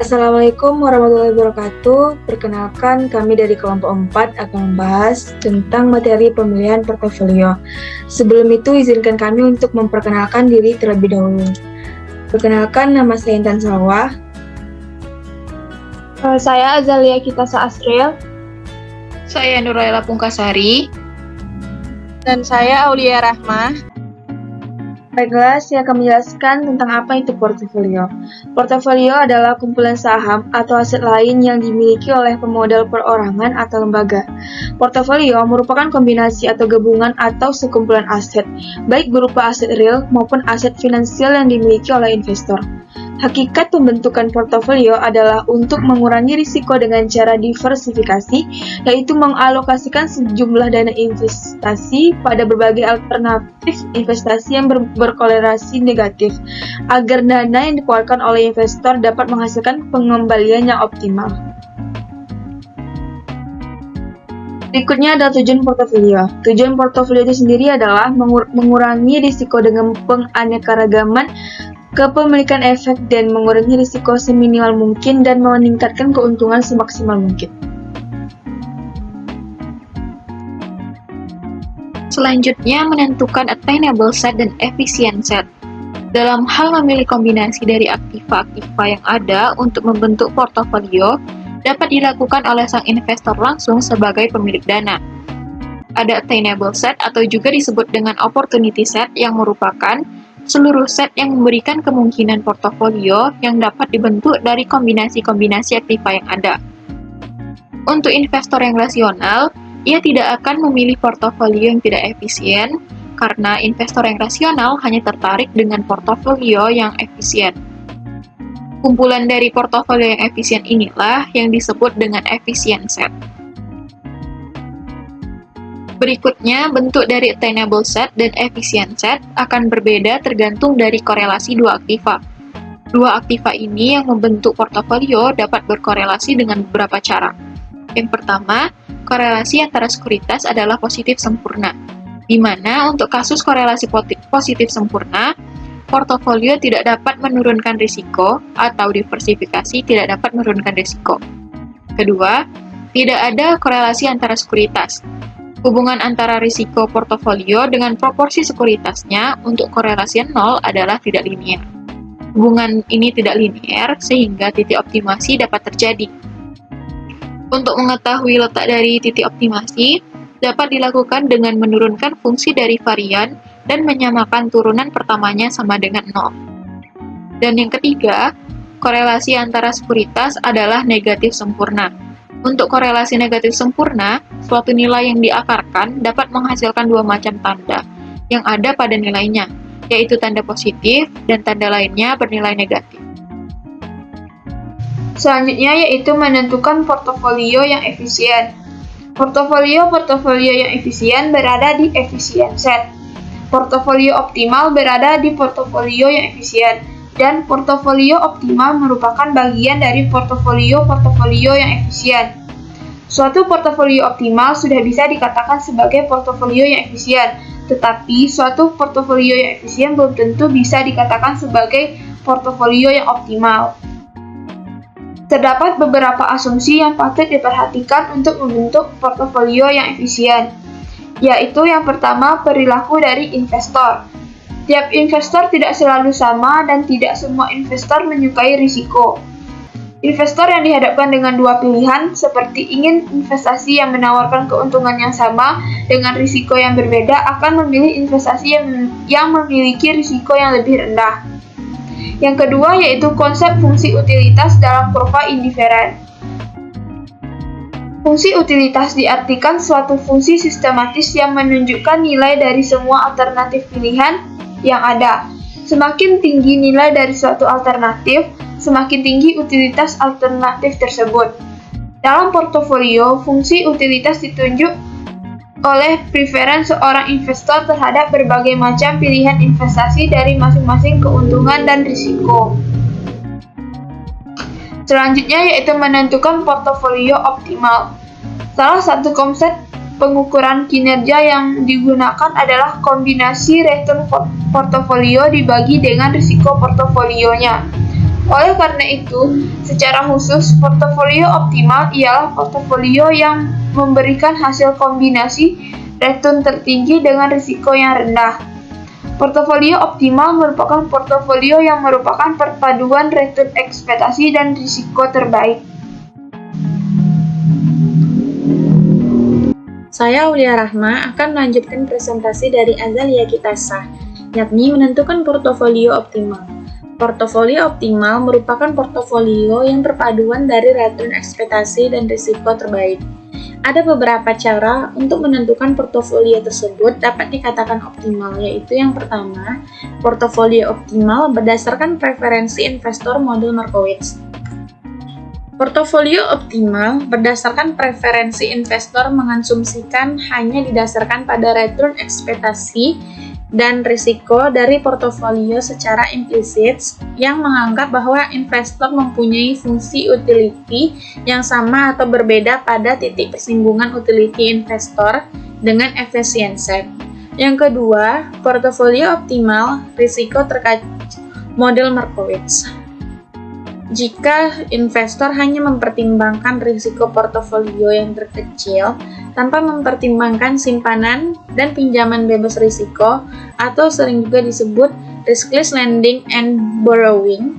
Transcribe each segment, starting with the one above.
Assalamualaikum warahmatullahi wabarakatuh. Perkenalkan, kami dari kelompok 4 akan membahas tentang materi pemilihan portofolio. Sebelum itu, izinkan kami untuk memperkenalkan diri terlebih dahulu. Perkenalkan, nama saya Intan Salwa. Saya Azalia Kitasa Asril. Saya Nuraila Pungkasari. Dan saya Aulia Rahmah. Baiklah, saya akan menjelaskan tentang apa itu portofolio. Portofolio adalah kumpulan saham atau aset lain yang dimiliki oleh pemodal perorangan atau lembaga. Portofolio merupakan kombinasi atau gabungan atau sekumpulan aset, baik berupa aset real maupun aset finansial yang dimiliki oleh investor. Hakikat pembentukan portofolio adalah untuk mengurangi risiko dengan cara diversifikasi, yaitu mengalokasikan sejumlah dana investasi pada berbagai alternatif investasi yang berkorelasi negatif, agar dana yang dikeluarkan oleh investor dapat menghasilkan pengembalian yang optimal. Berikutnya adalah tujuan portofolio. Tujuan portofolio itu sendiri adalah mengurangi risiko dengan penganekaragaman kepemilikan efek dan mengurangi risiko seminimal mungkin dan meningkatkan keuntungan semaksimal mungkin. Selanjutnya, menentukan attainable set dan efficient set. Dalam hal memilih kombinasi dari aktiva-aktiva yang ada untuk membentuk portofolio, dapat dilakukan oleh sang investor langsung sebagai pemilik dana. Ada attainable set atau juga disebut dengan opportunity set yang merupakan seluruh set yang memberikan kemungkinan portofolio yang dapat dibentuk dari kombinasi-kombinasi aktiva yang ada. Untuk investor yang rasional, ia tidak akan memilih portofolio yang tidak efisien, karena investor yang rasional hanya tertarik dengan portofolio yang efisien. Kumpulan dari portofolio yang efisien inilah yang disebut dengan efficient set. Berikutnya, bentuk dari attainable set dan efficient set akan berbeda tergantung dari korelasi dua aktiva. Dua aktiva ini yang membentuk portofolio dapat berkorelasi dengan beberapa cara. Yang pertama, korelasi antara sekuritas adalah positif sempurna, di mana untuk kasus korelasi positif sempurna, portofolio tidak dapat menurunkan risiko atau diversifikasi tidak dapat menurunkan risiko. Kedua, tidak ada korelasi antara sekuritas. Hubungan antara risiko portofolio dengan proporsi sekuritasnya untuk korelasi 0 adalah tidak linear. Hubungan ini tidak linear sehingga titik optimasi dapat terjadi. Untuk mengetahui letak dari titik optimasi, dapat dilakukan dengan menurunkan fungsi dari varian dan menyamakan turunan pertamanya sama dengan 0. Dan yang ketiga, korelasi antara sekuritas adalah negatif sempurna. Untuk korelasi negatif sempurna, suatu nilai yang diakarkan dapat menghasilkan dua macam tanda yang ada pada nilainya, yaitu tanda positif dan tanda lainnya bernilai negatif. Selanjutnya yaitu menentukan portofolio yang efisien. Portofolio yang efisien berada di efficient set. Portofolio optimal berada di portofolio yang efisien. Dan portofolio optimal merupakan bagian dari portofolio yang efisien. Suatu portofolio optimal sudah bisa dikatakan sebagai portofolio yang efisien, tetapi suatu portofolio yang efisien belum tentu bisa dikatakan sebagai portofolio yang optimal. Terdapat beberapa asumsi yang patut diperhatikan untuk membentuk portofolio yang efisien, yaitu yang pertama, perilaku dari investor. Tiap investor tidak selalu sama dan tidak semua investor menyukai risiko. Investor yang dihadapkan dengan dua pilihan, seperti ingin investasi yang menawarkan keuntungan yang sama dengan risiko yang berbeda, akan memilih investasi yang memiliki risiko yang lebih rendah. Yang kedua yaitu konsep fungsi utilitas dalam kurva indiferen. Fungsi utilitas diartikan suatu fungsi sistematis yang menunjukkan nilai dari semua alternatif pilihan yang ada. Semakin tinggi nilai dari suatu alternatif, semakin tinggi utilitas alternatif tersebut. Dalam portofolio, fungsi utilitas ditunjuk oleh preferensi seorang investor terhadap berbagai macam pilihan investasi dari masing-masing keuntungan dan risiko. Selanjutnya yaitu menentukan portofolio optimal. Salah satu konsep pengukuran kinerja yang digunakan adalah kombinasi return portofolio dibagi dengan risiko portofolionya. Oleh karena itu, secara khusus, portofolio optimal ialah portofolio yang memberikan hasil kombinasi return tertinggi dengan risiko yang rendah. Portofolio optimal merupakan portofolio yang merupakan perpaduan return ekspektasi dan risiko terbaik. Saya Aulia Rahma akan melanjutkan presentasi dari Azalia Kitasa, yakni menentukan portofolio optimal. Portofolio optimal merupakan portofolio yang perpaduan dari return ekspektasi dan risiko terbaik. Ada beberapa cara untuk menentukan portofolio tersebut dapat dikatakan optimal, yaitu yang pertama, portofolio optimal berdasarkan preferensi investor model Markowitz. Portofolio optimal berdasarkan preferensi investor mengasumsikan hanya didasarkan pada return ekspektasi dan risiko dari portofolio secara implisit yang menganggap bahwa investor mempunyai fungsi utility yang sama atau berbeda pada titik persinggungan utility investor dengan efisiensi. Yang kedua, portofolio optimal risiko terkait model Markowitz. Jika investor hanya mempertimbangkan risiko portofolio yang terkecil tanpa mempertimbangkan simpanan dan pinjaman bebas risiko, atau sering juga disebut riskless lending and borrowing,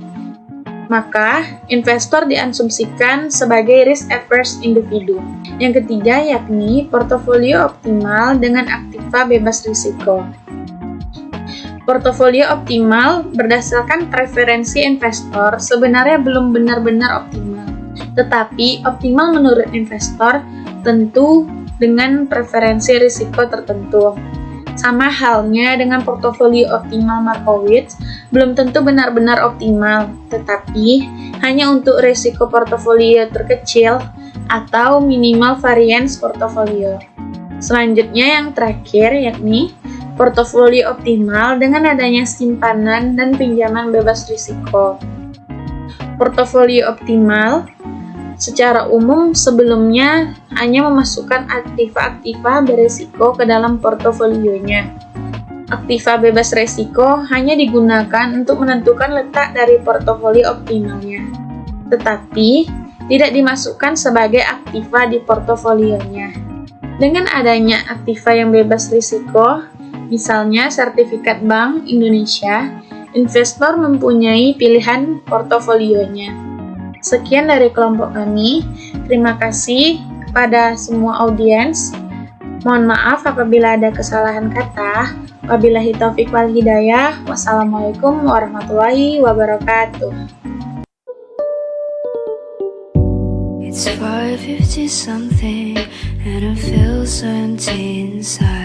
maka investor diasumsikan sebagai risk-averse individu. Yang ketiga yakni portofolio optimal dengan aktiva bebas risiko. Portofolio optimal berdasarkan preferensi investor sebenarnya belum benar-benar optimal, tetapi optimal menurut investor tentu dengan preferensi risiko tertentu. Sama halnya dengan portofolio optimal Markowitz, belum tentu benar-benar optimal, tetapi hanya untuk risiko portofolio terkecil atau minimal variance portofolio. Selanjutnya yang terakhir yakni portofolio optimal dengan adanya simpanan dan pinjaman bebas risiko. Portofolio optimal secara umum sebelumnya hanya memasukkan aktiva-aktiva berisiko ke dalam portofolionya. Aktiva bebas risiko hanya digunakan untuk menentukan letak dari portofolio optimalnya, tetapi tidak dimasukkan sebagai aktiva di portofolionya. Dengan adanya aktiva yang bebas risiko, misalnya sertifikat Bank Indonesia, investor mempunyai pilihan portofolionya. Sekian dari kelompok kami. Terima kasih kepada semua audiens. Mohon maaf apabila ada kesalahan kata. Wabillahi taufiq wal hidayah. Wassalamualaikum warahmatullahi wabarakatuh. It's 5:50 something and I feel so empty inside.